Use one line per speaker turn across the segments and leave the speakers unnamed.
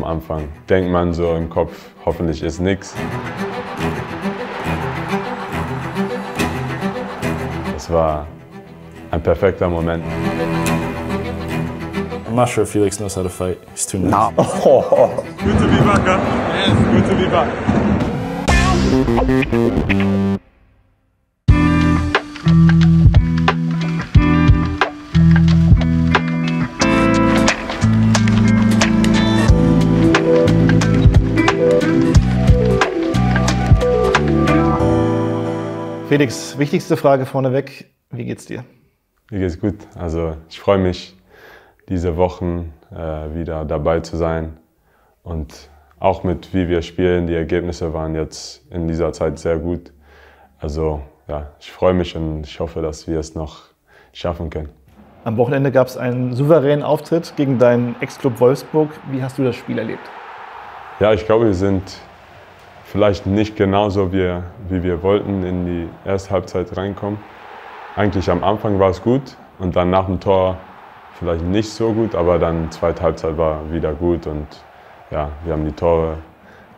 Anfang denkt man so im Kopf, hoffentlich ist nichts. Das war ein perfekter Moment.
I'm not sure if Felix knows how to fight. He's too nice.
No.
Good to be back, huh? Yes, good to be back.
Felix, wichtigste Frage vorneweg. Wie geht's dir?
Mir geht's gut. Also ich freue mich, diese Wochen wieder dabei zu sein. Und auch mit wie wir spielen, die Ergebnisse waren jetzt in dieser Zeit sehr gut. Also ja, ich freue mich und ich hoffe, dass wir es noch schaffen können.
Am Wochenende gab es einen souveränen Auftritt gegen deinen Ex-Club Wolfsburg. Wie hast du das Spiel erlebt?
Ja, ich glaube, wir sind vielleicht nicht genauso wie wir wollten in die erste Halbzeit reinkommen. Eigentlich am Anfang war es gut und dann nach dem Tor vielleicht nicht so gut, aber dann zweite Halbzeit war wieder gut und ja, wir haben die Tore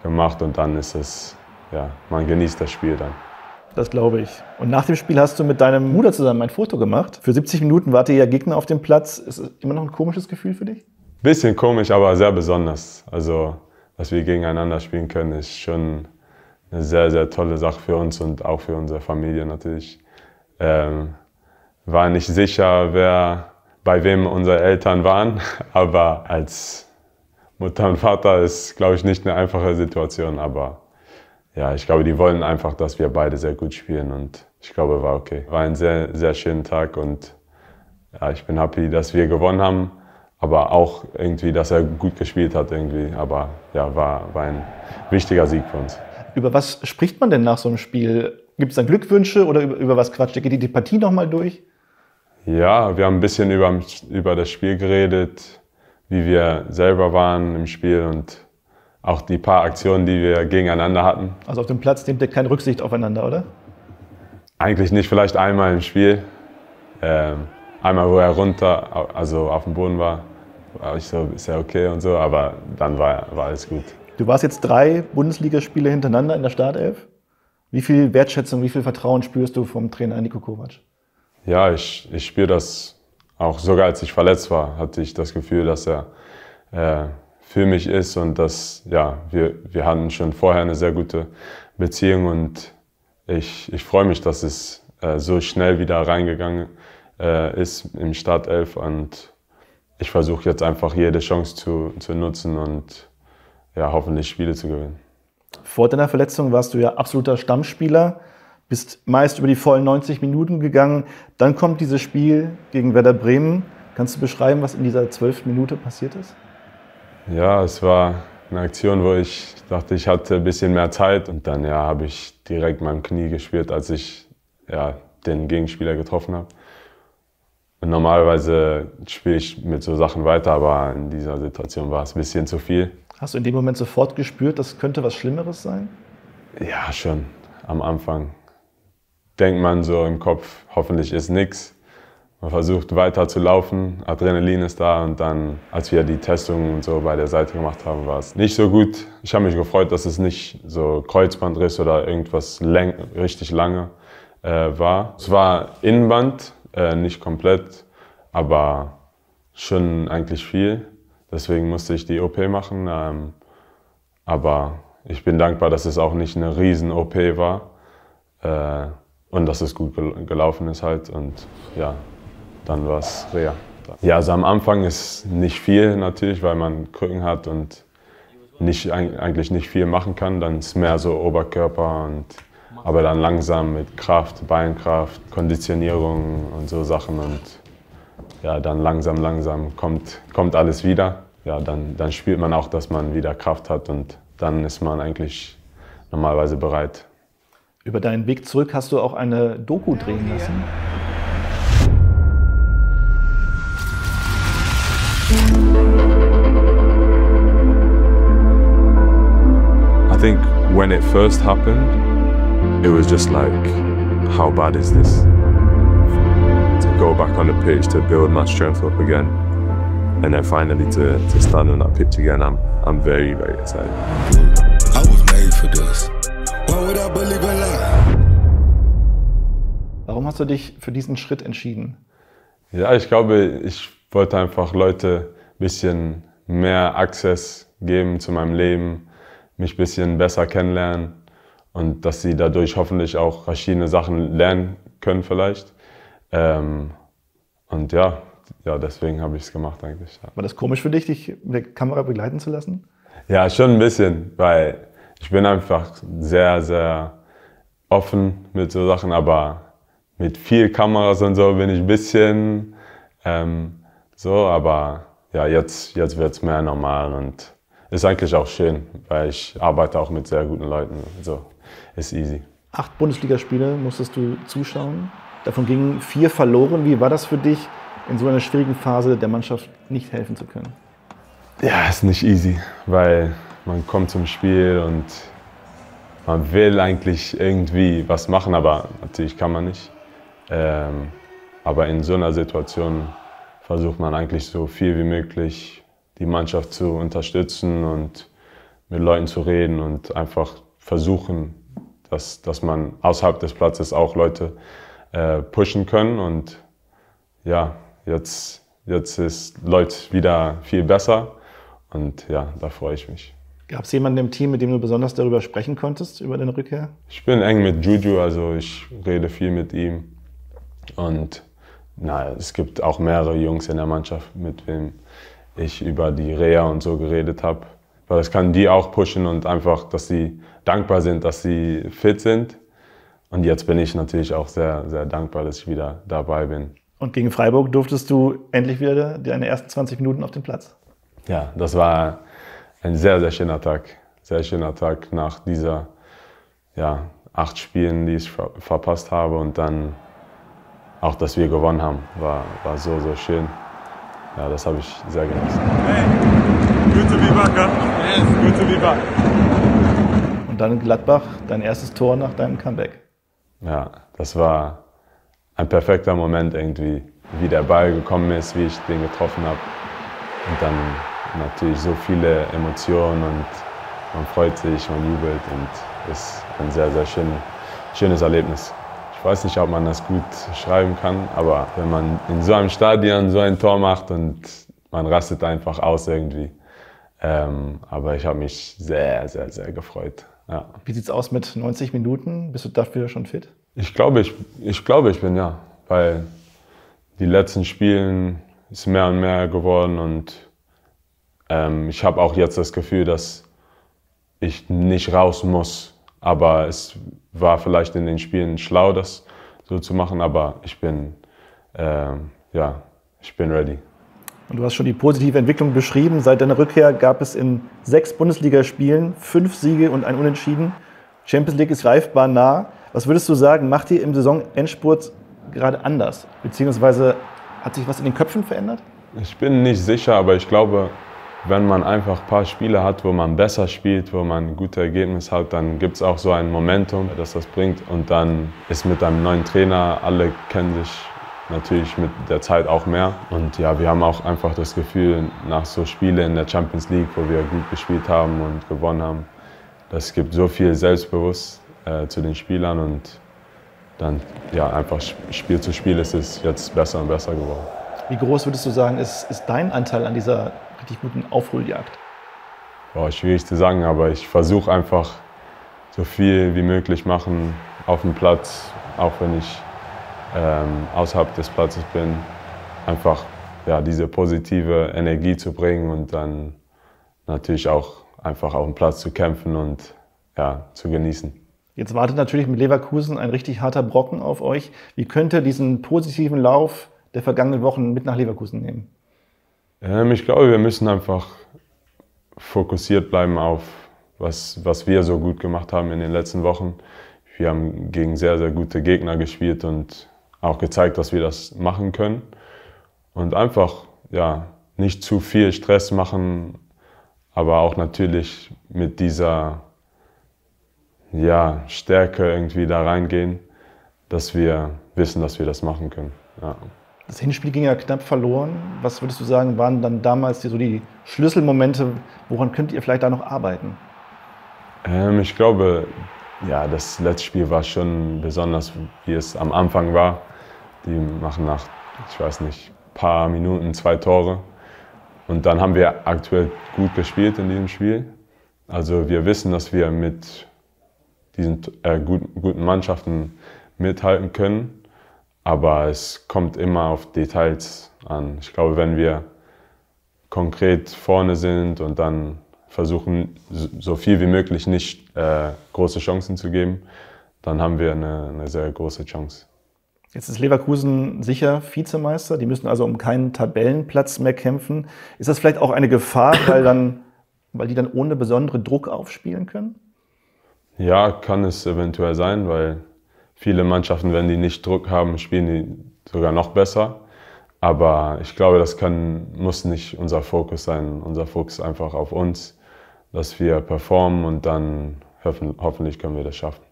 gemacht und dann ist es, ja, man genießt das Spiel dann.
Das glaube ich. Und nach dem Spiel hast du mit deinem Bruder zusammen ein Foto gemacht. Für 70 Minuten wart ihr ja Gegner auf dem Platz. Ist es immer noch ein komisches Gefühl für dich?
Bisschen komisch, aber sehr besonders. Also, dass wir gegeneinander spielen können, ist schon eine sehr, sehr tolle Sache für uns und auch für unsere Familie natürlich. War nicht sicher, bei wem unsere Eltern waren, aber als Mutter und Vater ist, glaube ich, nicht eine einfache Situation. Aber ja, ich glaube, die wollen einfach, dass wir beide sehr gut spielen und ich glaube, war okay. War ein sehr, sehr schöner Tag und ja, ich bin happy, dass wir gewonnen haben, aber auch irgendwie, dass er gut gespielt hat irgendwie. Aber ja, war ein wichtiger Sieg für uns.
Über was spricht man denn nach so einem Spiel? Gibt es dann Glückwünsche oder über was quatscht ihr? Geht die Partie nochmal durch?
Ja, wir haben ein bisschen über das Spiel geredet, wie wir selber waren im Spiel und auch die paar Aktionen, die wir gegeneinander hatten.
Also auf dem Platz nehmt ihr keine Rücksicht aufeinander, oder?
Eigentlich nicht, vielleicht einmal im Spiel. Einmal, wo er runter, also auf dem Boden war ich so, ist ja okay und so, aber dann war alles gut.
Du warst jetzt 3 Bundesligaspiele hintereinander in der Startelf. Wie viel Wertschätzung, wie viel Vertrauen spürst du vom Trainer Niko Kovac?
Ja, ich spüre das auch. Sogar als ich verletzt war, hatte ich das Gefühl, dass er für mich ist und dass ja, wir hatten schon vorher eine sehr gute Beziehung und ich freue mich, dass es so schnell wieder reingegangen ist im Startelf und ich versuche jetzt einfach jede Chance zu nutzen und ja, hoffentlich Spiele zu gewinnen.
Vor deiner Verletzung warst du ja absoluter Stammspieler, bist meist über die vollen 90 Minuten gegangen. Dann kommt dieses Spiel gegen Werder Bremen. Kannst du beschreiben, was in dieser 12. Minute passiert ist?
Ja, es war eine Aktion, wo ich dachte, ich hatte ein bisschen mehr Zeit. Und dann ja, habe ich direkt meinem Knie gespürt, als ich den Gegenspieler getroffen habe. Und normalerweise spiele ich mit so Sachen weiter, aber in dieser Situation war es ein bisschen zu viel.
Hast du in dem Moment sofort gespürt, das könnte was Schlimmeres sein?
Ja, schon. Am Anfang denkt man so im Kopf, hoffentlich ist nichts. Man versucht weiter zu laufen, Adrenalin ist da und dann, als wir die Testungen und so bei der Seite gemacht haben, war es nicht so gut. Ich habe mich gefreut, dass es nicht so Kreuzbandriss oder irgendwas richtig lange war. Es war Innenband, nicht komplett, aber schon eigentlich viel. Deswegen musste ich die OP machen. Aber ich bin dankbar, dass es auch nicht eine riesen OP war und dass es gut gelaufen ist halt. Und ja, dann war es Reha. Ja, also am Anfang ist nicht viel natürlich, weil man Krücken hat und eigentlich nicht viel machen kann. Dann ist mehr so Oberkörper aber dann langsam mit Kraft, Beinkraft, Konditionierung und so Sachen und ja, dann langsam kommt alles wieder. Ja, dann spürt man auch, dass man wieder Kraft hat und dann ist man eigentlich normalerweise bereit.
Über deinen Weg zurück hast du auch eine Doku drehen lassen.
I think when it first happened, it was just like, how bad is this? To go back on the pitch to build my strength up again And then finally to stand on that pitch again, I'm very, very excited.
I was made for this. Why would I believe a lie?
Warum hast du dich für diesen Schritt entschieden?
Ja, ich glaube, ich wollte einfach Leute ein bisschen mehr Access geben zu meinem Leben, mich ein bisschen besser kennenlernen und dass sie dadurch hoffentlich auch verschiedene Sachen lernen können vielleicht. Und ja, deswegen habe ich es gemacht eigentlich. Ja.
War das komisch für dich, dich mit der Kamera begleiten zu lassen?
Ja, schon ein bisschen, weil ich bin einfach sehr, sehr offen mit so Sachen, aber mit viel Kameras und so bin ich ein bisschen so, aber ja, jetzt wird es mehr normal und ist eigentlich auch schön, weil ich arbeite auch mit sehr guten Leuten, so ist easy.
8 Bundesligaspiele musstest du zuschauen, davon gingen 4 verloren. Wie war das für dich, in so einer schwierigen Phase der Mannschaft nicht helfen zu können?
Ja, ist nicht easy, weil man kommt zum Spiel und man will eigentlich irgendwie was machen, aber natürlich kann man nicht. Aber in so einer Situation versucht man eigentlich so viel wie möglich die Mannschaft zu unterstützen und mit Leuten zu reden und einfach versuchen, dass man außerhalb des Platzes auch Leute pushen können. Und ja, jetzt läuft wieder viel besser und ja, da freue ich mich.
Gab es jemanden im Team, mit dem du besonders darüber sprechen konntest, über deine Rückkehr?
Ich bin eng mit Juju, also ich rede viel mit ihm. Und es gibt auch mehrere Jungs in der Mannschaft, mit wem ich über die Reha und so geredet habe. Weil das kann die auch pushen und einfach, dass sie dankbar sind, dass sie fit sind. Und jetzt bin ich natürlich auch sehr, sehr dankbar, dass ich wieder dabei bin.
Und gegen Freiburg durftest du endlich wieder deine ersten 20 Minuten auf dem Platz.
Ja, das war ein sehr, sehr schöner Tag. Sehr schöner Tag nach dieser 8 Spielen, die ich verpasst habe. Und dann auch, dass wir gewonnen haben, war so, so schön. Ja, das habe ich sehr genossen.
Hey, good to be back, huh? Yes, good to be back.
Und dann in Gladbach, dein erstes Tor nach deinem Comeback.
Ja, das war ein perfekter Moment irgendwie, wie der Ball gekommen ist, wie ich den getroffen habe. Und dann natürlich so viele Emotionen und man freut sich, man jubelt und es ist ein sehr, sehr schönes Erlebnis. Ich weiß nicht, ob man das gut schreiben kann, aber wenn man in so einem Stadion so ein Tor macht und man rastet einfach aus irgendwie. Aber ich habe mich sehr, sehr, sehr gefreut. Ja.
Wie sieht es aus mit 90 Minuten? Bist du dafür schon fit?
Ich glaube, ich bin, ja. Weil die letzten Spielen ist mehr und mehr geworden und ich habe auch jetzt das Gefühl, dass ich nicht raus muss. Aber es war vielleicht in den Spielen schlau, das so zu machen. Aber ich bin ready.
Und du hast schon die positive Entwicklung beschrieben. Seit deiner Rückkehr gab es in 6 Bundesligaspielen 5 Siege und ein Unentschieden. Champions League ist greifbar nah. Was würdest du sagen, macht ihr im Saisonendspurt gerade anders? Beziehungsweise hat sich was in den Köpfen verändert?
Ich bin nicht sicher, aber ich glaube, wenn man einfach ein paar Spiele hat, wo man besser spielt, wo man gute Ergebnisse hat, dann gibt es auch so ein Momentum, das bringt. Und dann ist mit einem neuen Trainer, alle kennen sich natürlich mit der Zeit auch mehr. Und ja, wir haben auch einfach das Gefühl, nach so Spielen in der Champions League, wo wir gut gespielt haben und gewonnen haben, das gibt so viel Selbstbewusstsein zu den Spielern und dann einfach Spiel zu Spiel ist es jetzt besser und besser geworden.
Wie groß würdest du sagen, ist dein Anteil an dieser richtig guten Aufholjagd?
Schwierig zu sagen, aber ich versuche einfach so viel wie möglich machen auf dem Platz, auch wenn ich außerhalb des Platzes bin, einfach diese positive Energie zu bringen und dann natürlich auch einfach auf dem Platz zu kämpfen und zu genießen.
Jetzt wartet natürlich mit Leverkusen ein richtig harter Brocken auf euch. Wie könnt ihr diesen positiven Lauf der vergangenen Wochen mit nach Leverkusen nehmen?
Ich glaube, wir müssen einfach fokussiert bleiben auf, was wir so gut gemacht haben in den letzten Wochen. Wir haben gegen sehr, sehr gute Gegner gespielt und auch gezeigt, dass wir das machen können. Und einfach nicht zu viel Stress machen, aber auch natürlich mit dieser Stärke irgendwie da reingehen, dass wir wissen, dass wir das machen können. Ja.
Das Hinspiel ging ja knapp verloren. Was würdest du sagen, waren dann damals so die Schlüsselmomente? Woran könnt ihr vielleicht da noch arbeiten?
Ich glaube, ja, das letzte Spiel war schon besonders, wie es am Anfang war. Die machen nach, ich weiß nicht, ein paar Minuten 2 Tore. Und dann haben wir aktuell gut gespielt in diesem Spiel. Also wir wissen, dass wir mit diesen guten Mannschaften mithalten können. Aber es kommt immer auf Details an. Ich glaube, wenn wir konkret vorne sind und dann versuchen, so viel wie möglich nicht große Chancen zu geben, dann haben wir eine sehr große Chance.
Jetzt ist Leverkusen sicher Vizemeister. Die müssen also um keinen Tabellenplatz mehr kämpfen. Ist das vielleicht auch eine Gefahr, weil die dann ohne besonderen Druck aufspielen können?
Ja, kann es eventuell sein, weil viele Mannschaften, wenn die nicht Druck haben, spielen die sogar noch besser. Aber ich glaube, das muss nicht unser Fokus sein. Unser Fokus ist einfach auf uns, dass wir performen und dann hoffentlich können wir das schaffen.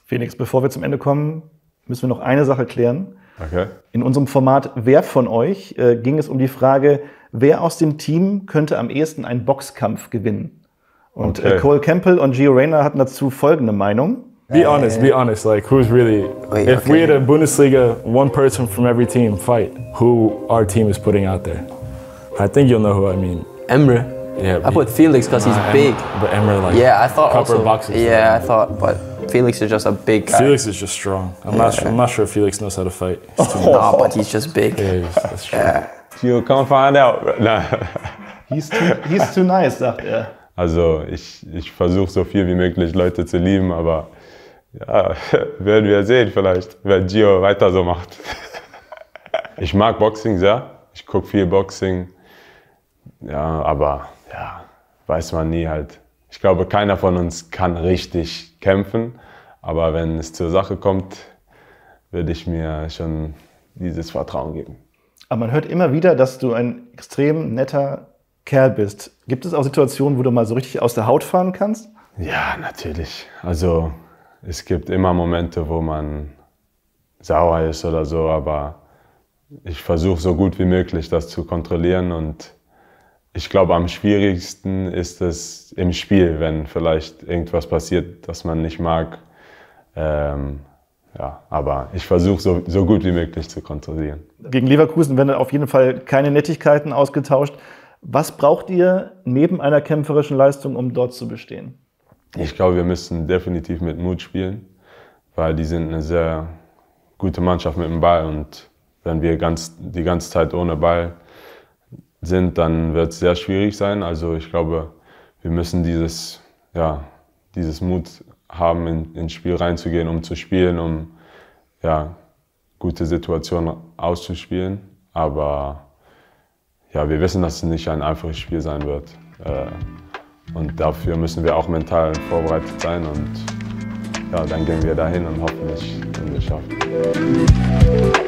Felix, bevor wir zum Ende kommen, müssen wir noch eine Sache klären.
Okay.
In unserem Format Wer von euch ging es um die Frage, wer aus dem Team könnte am ehesten einen Boxkampf gewinnen? Und
Okay.
Cole Campbell und Gio Reyna hatten dazu folgende Meinung.
Be honest. Like, who's really?
Wait,
if
okay.
we had a Bundesliga, one person from every team fight, who our team is putting out there? I think you'll know who I mean.
Emre.
Yeah.
I put Felix because he's big.
But Emre, like,
Yeah, I thought
cover
also.
boxes.
Yeah, I thought, but Felix is just a big guy.
Felix is just strong. I'm not sure if Felix knows how to fight. He's too
No, but he's just big.
that's true.
You come find out. Nein.
He's too nice, sagt er.
Also ich versuche so viel wie möglich Leute zu lieben, aber ja, werden wir sehen vielleicht, wenn Gio weiter so macht. Ich mag Boxing sehr, ich gucke viel Boxing, ja, aber ja, weiß man nie halt. Ich glaube, keiner von uns kann richtig kämpfen, aber wenn es zur Sache kommt, würde ich mir schon dieses Vertrauen geben.
Aber man hört immer wieder, dass du ein extrem netter Kerl bist. Gibt es auch Situationen, wo du mal so richtig aus der Haut fahren kannst?
Ja, natürlich. Also es gibt immer Momente, wo man sauer ist oder so, aber ich versuche so gut wie möglich das zu kontrollieren und ich glaube, am schwierigsten ist es im Spiel, wenn vielleicht irgendwas passiert, das man nicht mag. Ja, aber ich versuche so gut wie möglich zu kontrollieren.
Gegen Leverkusen werden auf jeden Fall keine Nettigkeiten ausgetauscht. Was braucht ihr neben einer kämpferischen Leistung, um dort zu bestehen?
Ich glaube, wir müssen definitiv mit Mut spielen, weil die sind eine sehr gute Mannschaft mit dem Ball und wenn wir die ganze Zeit ohne Ball sind, dann wird es sehr schwierig sein. Also ich glaube, wir müssen dieses Mut haben, ins Spiel reinzugehen, um zu spielen, um gute Situationen auszuspielen. Aber ja, wir wissen, dass es nicht ein einfaches Spiel sein wird. Und dafür müssen wir auch mental vorbereitet sein. Und ja, dann gehen wir dahin und hoffentlich können wir es schaffen.